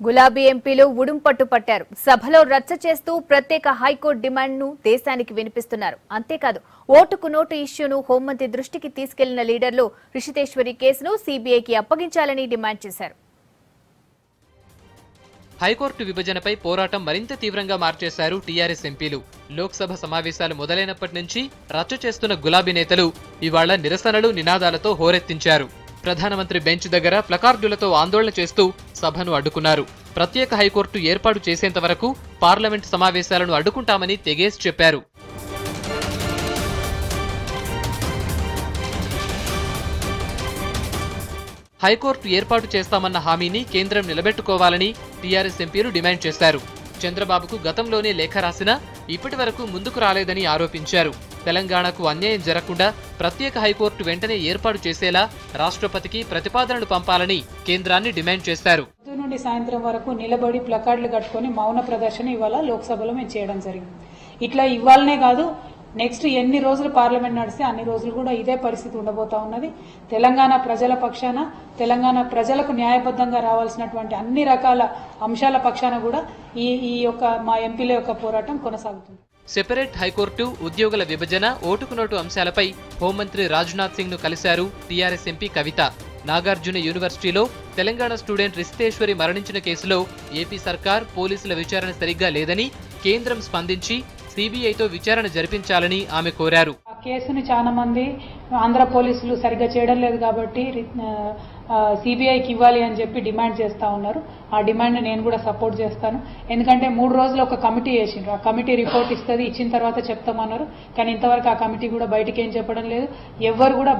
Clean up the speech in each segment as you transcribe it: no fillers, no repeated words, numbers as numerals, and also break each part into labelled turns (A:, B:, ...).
A: గులాబీ ఎంపీలు ఉడుంపట్టు పట్టారు. సభలో రచ్చ చేస్తూ ప్రత్యేక హైకోర్టు డిమాండ్ను దేశానికి వినిపిస్తున్నారు. అంతేకాదు ఓటుకు నోటు ఇష్యూను హోంమంత్రి దృష్టికి తీసుకెళ్లిన లీడర్లు రిషితేశ్వరి కేసును సీబీఐకి అప్పగించాలని డిమాండ్ చేశారు.
B: హైకోర్టు విభజనపై పోరాటం మరింత తీవ్రంగా మార్చేశారు టీఆర్ఎస్ ఎంపీలు. లోక్సభ సమావేశాలు మొదలైనప్పటి నుంచి రచ్చ చేస్తున్న గులాబీ నేతలు ఇవాళ నిరసనలు నినాదాలతో హోరెత్తించారు. ప్రధానమంత్రి బెంచ్ దగ్గర ప్లకార్డులతో ఆందోళన చేస్తూ సభను అడ్డుకున్నారు. ప్రత్యేక హైకోర్టు ఏర్పాటు చేసేంత వరకు పార్లమెంట్ సమావేశాలను అడ్డుకుంటామని తెగేసి చెప్పారు. హైకోర్టు ఏర్పాటు చేస్తామన్న హామీని కేంద్రం నిలబెట్టుకోవాలని టీఆర్ఎస్ ఎంపీలు డిమాండ్ చేశారు. చంద్రబాబుకు గతంలోనే లేఖ రాసినా ఇప్పటి వరకు ముందుకు రాలేదని ఆరోపించారు. తెలంగాణకు అన్యాయం జరగకుండా ప్రత్యేక హైకోర్టు వెంటనే ఏర్పాటు చేసేలా రాష్ట్రపతికి ప్రతిపాదనలు పంపాలని కేంద్రాన్ని డిమాండ్ చేశారు.
C: పొద్దు నుండి సాయంత్రం వరకు నిలబడి ప్లకార్డులు కట్టుకుని మౌన ప్రదర్శన ఇవాళ లోక్సభలో మేము చేయడం జరిగింది. ఇట్లా ఇవ్వాలనే కాదు, నెక్స్ట్ ఎన్ని రోజులు పార్లమెంట్ నడిస్తే అన్ని రోజులు కూడా ఇదే పరిస్థితి ఉండబోతా ఉన్నది. తెలంగాణ ప్రజల పక్షాన, తెలంగాణ ప్రజలకు న్యాయబద్ధంగా రావాల్సినటువంటి అన్ని రకాల అంశాల పక్షాన కూడా ఈ యొక్క మా ఎంపీల యొక్క పోరాటం కొనసాగుతుంది.
B: సెపరేట్ హైకోర్టు, ఉద్యోగుల విభజన, ఓటుకు నోటు అంశాలపై హోంమంత్రి రాజ్నాథ్ సింగ్ ను కలిశారు టీఆర్ఎస్ ఎంపీ కవిత. నాగార్జున యూనివర్సిటీలో తెలంగాణ స్టూడెంట్ రిషితేశ్వరి మరణించిన కేసులో ఏపీ సర్కార్, పోలీసుల విచారణ సరిగ్గా లేదని కేంద్రం స్పందించి సీబీఐతో విచారణ జరిపించాలని ఆమె కోరారు.
C: ఆ కేసుని చాలా మంది ఆంధ్ర పోలీసులు సరిగ్గా చేయడం లేదు కాబట్టి సిబిఐకి ఇవ్వాలి అని చెప్పి డిమాండ్ చేస్తా ఉన్నారు. ఆ డిమాండ్ నేను కూడా సపోర్ట్ చేస్తాను. ఎందుకంటే 3 రోజులు ఒక కమిటీ వేసిండ్రు. ఆ కమిటీ రిపోర్ట్ ఇస్తుంది, ఇచ్చిన తర్వాత చెప్తామన్నారు. కానీ ఇంతవరకు ఆ కమిటీ కూడా బయటకి ఏం చెప్పడం లేదు. ఎవరు కూడా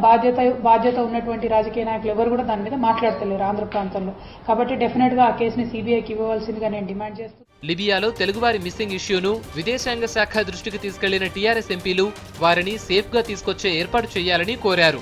C: బాధ్యత ఉన్నటువంటి రాజకీయ నాయకులు ఎవరు కూడా దాని మీద మాట్లాడతలేరు ఆంధ్ర ప్రాంతంలో. కాబట్టి డెఫినెట్ గా ఆ కేసుని సిబిఐకి ఇవ్వవలసిందిగా నేను డిమాండ్ చేస్తున్నాను.
B: లిబియాలో తెలుగువారి మిస్సింగ్ ఇష్యూను విదేశాంగ శాఖ దృష్టికి తీసుకెళ్లిన టీఆర్ఎస్ ఎంపీలు వారిని సేఫ్ గా తీసుకొచ్చే ఏర్పాటు చేయాలని కోరారు.